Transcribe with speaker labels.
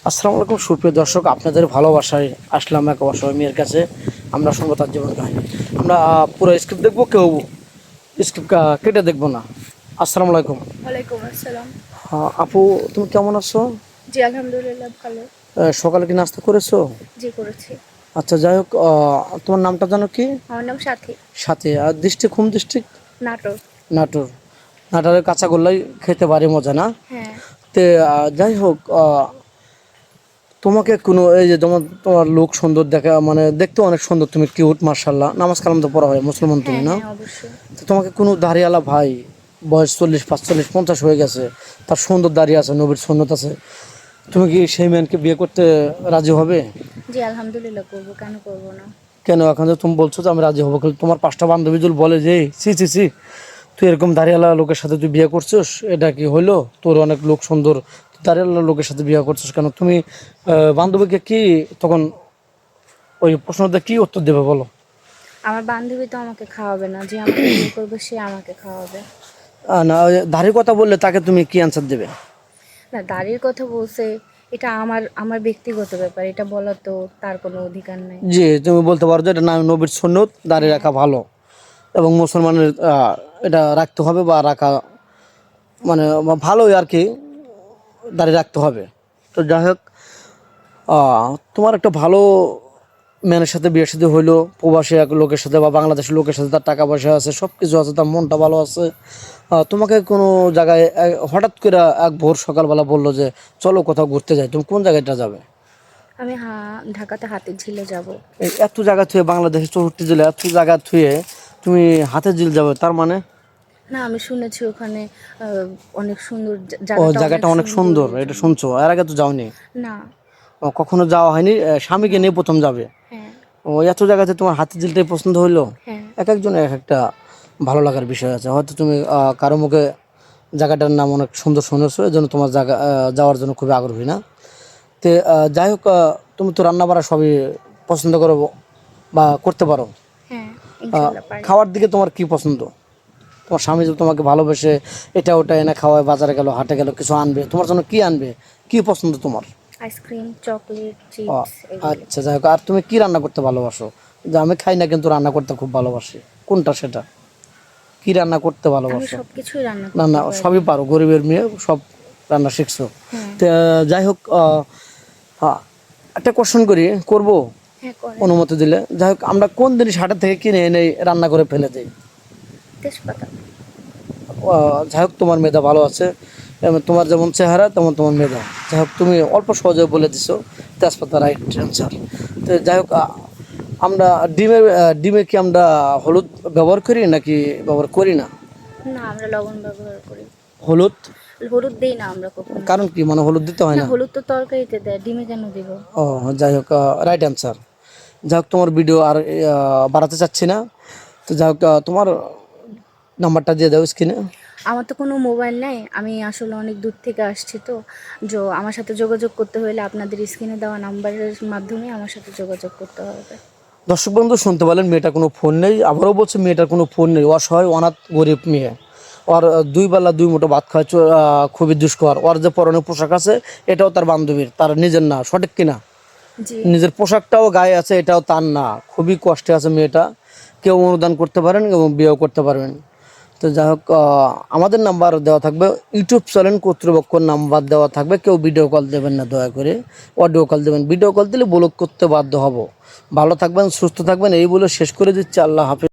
Speaker 1: আসসালামু আলাইকুম সুপ্রিয় দর্শক, আপনাদের ভালোবাসায় আসলাম এক অসহায় মেয়ের কাছে। আমরা শুনবো তার জীবন কাহিনী। আমরা পুরো স্ক্রিপ্ট দেখবো, কেউ স্ক্রিপ্ট কেটে দেখবো না। আসসালামু আলাইকুম।
Speaker 2: ওয়ালাইকুম আসসালাম।
Speaker 1: আপু, তুমি কেমন আছো?
Speaker 2: জি আলহামদুলিল্লাহ ভালো।
Speaker 1: সকালে কি নাস্তা করেছো?
Speaker 2: জি করেছি।
Speaker 1: আচ্ছা, যাই হোক, তোমার নামটা জানো কি?
Speaker 2: আমার নাম সাথী।
Speaker 1: সাথে আর district, home district?
Speaker 2: Natore.
Speaker 1: Natore. নাটোরের কাঁচাগোল্লাই খেতে পারি, মজা না?
Speaker 2: হ্যাঁ।
Speaker 1: তে যাই হোক, তোমাকে কোনো এই যে তোমার তোমার লোক সুন্দর দেখা, মানে দেখতে অনেক সুন্দর, তুমি কিউট, মার্শাল্লাহ। নামাজ কালাম তো পড়া হয়, মুসলমান তুমি
Speaker 2: হ্যাঁ
Speaker 1: না?
Speaker 2: হ্যাঁ অবশ্যই।
Speaker 1: তো তোমাকে কোনো দাড়িওয়ালা ভাই, বয়স 40, 45, 50 হয়ে গেছে, তার সুন্দর দাড়ি আছে, নবীর সুন্নত আছে, তুমি কি সেই ম্যানকে বিয়ে করতে রাজি হবে?
Speaker 2: জি আলহামদুলিল্লাহ করবো, কেন করবো না।
Speaker 1: কেন, এখন যে তুমি বলছো যে আমি রাজি হবো, কিন্তু তোমার 5টা বান্ধবী যদি বলে যে সি সি সি, তুই এরকম দাড়িওয়ালা লোকের সাথে তুই বিয়ে করছিস, এটা কি হইলো? তোর অনেক লোক সুন্দর, দাড়িওয়ালা লোকের সাথে বিয়ে করছিস কেন? তুমি বান্ধবীকে কি তখন ওই প্রশ্নটা কি উত্তর দেবে বলো?
Speaker 2: আমার বান্ধবী তো আমাকে খাওয়াবে না, যে আমাকে বিয়ে করবে সে আমাকে খাওয়াবে।
Speaker 1: না, ওই দাড়ির কথা বললে তাকে তুমি কি অ্যান্সার দেবে?
Speaker 2: না, দাড়ির কথা বলছে, এটা আমার আমার ব্যক্তিগত ব্যাপার, এটা বলার তো তার কোনো অধিকার নাই।
Speaker 1: জি, তুমি বলতে পারো যে এটা না, নবীর সুন্নত, দাড়ি রাখা ভালো, এবং মুসলমানের এটা রাখতে হবে, বা রাখা মানে ভালোই আর কি, দাড়ি রাখতে হবে। তো যাই হোক, তোমার একটা ভালো ম্যানের সাথে বিয়ে সাথে হইলো, প্রবাসী এক লোকের সাথে বা বাংলাদেশের লোকের সাথে, তার টাকা পয়সা আছে, সব কিছু আছে, তার মনটা ভালো আছে। তোমাকে কোনো জায়গায় হঠাৎ করে এক ভোর সকালবেলা বললো যে চলো কোথাও ঘুরতে যাই, তুমি কোন জায়গাটা যাবে?
Speaker 2: আমি ঢাকাতে হাতির ঝিলে যাব।
Speaker 1: এই এত জায়গা থুয়ে, বাংলাদেশের 64 জেলা এত জায়গা থুয়ে তুমি হাতের ঝিল যাবে, তার মানে?
Speaker 2: না, আমি শুনেছি ওখানে অনেক সুন্দর
Speaker 1: ও, জায়গাটা অনেক সুন্দর, এটা শুনছো? এর আগে তো যাওনি?
Speaker 2: না।
Speaker 1: কখনো যাওয়া হয়নি? স্বামীকে নিয়ে প্রথম যাবে?
Speaker 2: হ্যাঁ।
Speaker 1: ও, এত জায়গাতে তোমার হাতের ঝিলটাই পছন্দ হইলো?
Speaker 2: হ্যাঁ।
Speaker 1: এক একজনের এক একটা ভালো লাগার বিষয় আছে, হয়তো তুমি কারো মুখে জায়গাটার নাম অনেক সুন্দর শুনেছো, এই জন্য তোমার জায়গা যাওয়ার জন্য খুবই আগ্রহী না? তো যাই হোক, তুমি তো রান্না বাড়া সবই পছন্দ করো বা করতে পারো।
Speaker 2: হ্যাঁ ইনশাআল্লাহ পারি।
Speaker 1: খাওয়ার দিকে তোমার কি পছন্দ? তোমার স্বামী যদি তোমাকে ভালোবেসে এটা ওটা এনে খাওয়ায়, বাজারে গেল, হাটে গেল, কিছু আনবে, তোমার জন্য কি আনবে? কি পছন্দ তোমার?
Speaker 2: আইসক্রিম, চকলেট,
Speaker 1: ও,
Speaker 2: চিপস এগুলো।
Speaker 1: আচ্ছা, যাই হোক, আর তুমি কি রান্না করতে ভালোবাসো? যে আমি খাই না কিন্তু রান্না করতে খুব ভালোবাসি, কোনটা সেটা? কি রান্না করতে
Speaker 2: আমি
Speaker 1: ভালোবাসো?
Speaker 2: সবকিছুই রান্না
Speaker 1: না
Speaker 2: করতে
Speaker 1: না,
Speaker 2: পারি।
Speaker 1: সবই পারো, গরিবের মেয়ে, সব রান্না শিখছো।
Speaker 2: হ্যাঁ।
Speaker 1: তো যাই হোক, একটা কোশ্চেন করবো
Speaker 2: হ্যাঁ করে।
Speaker 1: অনুমতি দিলে? যাই হোক, আমরা কোন জিনিস হাটের থেকে কিনে এনে রান্না করে ফেলে দিই?
Speaker 2: তেজপাতা।
Speaker 1: যাই হোক, তোমার মেধা ভালো আছে, এবং তোমার যেমন চেহারা তেমন তোমার মেধা। যাই হোক, তুমি অল্প সহজে বলে দিছো তেজপাতা, রাইট অ্যান্সার। তো যাই হোক, আমরা ডিমে কি আমরা হলুদ ব্যবহার করি নাকি ব্যবহার করি না?
Speaker 2: না, আমরা লবণ ব্যবহার করি।
Speaker 1: হলুদ?
Speaker 2: হলুদ দেই না আমরা কখনো।
Speaker 1: কারণ কি, মানে হলুদ দিতে হয়
Speaker 2: না,
Speaker 1: না?
Speaker 2: হলুদ তো তরকারিতে দেয়, ডিমে কেন দিব?
Speaker 1: ও, যাই হোক, রাইট অ্যান্সার। যাই হোক, তোমার ভিডিও আর বাড়াতে চাচ্ছি না। তো যাই হোক, তোমার নাম্বারটা দিয়ে দাও স্ক্রিনে।
Speaker 2: আমার তো কোনো মোবাইল নাই, আমি আসলে অনেক দূর থেকে আসছি, তো আমার সাথে যোগাযোগ করতে হলে আপনাদের স্ক্রিনে দেওয়া নাম্বারের মাধ্যমে আমার সাথে যোগাযোগ করতে হবে।
Speaker 1: দর্শক বন্ধু, শুনতে পেলেন, মেয়েটার কোনো ফোন নেই, আবারও বলছে মেয়েটার কোনো ফোন নেই, অসহায়, অনাথ, গরিব মেয়ে। ওর 2 বেলা 2 মুঠো ভাত খাওয়া খুবই দুষ্কর। ওর যে পরনে পোশাক আছে এটাও তার বান্ধবীর, তার নিজের না, সঠিক কিনা?
Speaker 2: জি।
Speaker 1: নিজের পোশাকটাও গায়ে আছে, এটাও তার না। খুবই কষ্টে আছে মেয়েটা। কেউ অনুদান করতে পারেন এবং বিয়েও করতে পারবেন। তো যাই হোক, আমাদের নাম্বার দেওয়া থাকবে, ইউটিউব চ্যানেল কর্তৃপক্ষের নাম্বার দেওয়া থাকবে। কেউ ভিডিও কল দেবেন না, দয়া করে অডিও কল দেবেন। ভিডিও কল দিলে ব্লক করতে বাধ্য হব। ভালো থাকবেন, সুস্থ থাকবেন, এই বলে শেষ করে দিচ্ছি। আল্লাহ হাফেজ।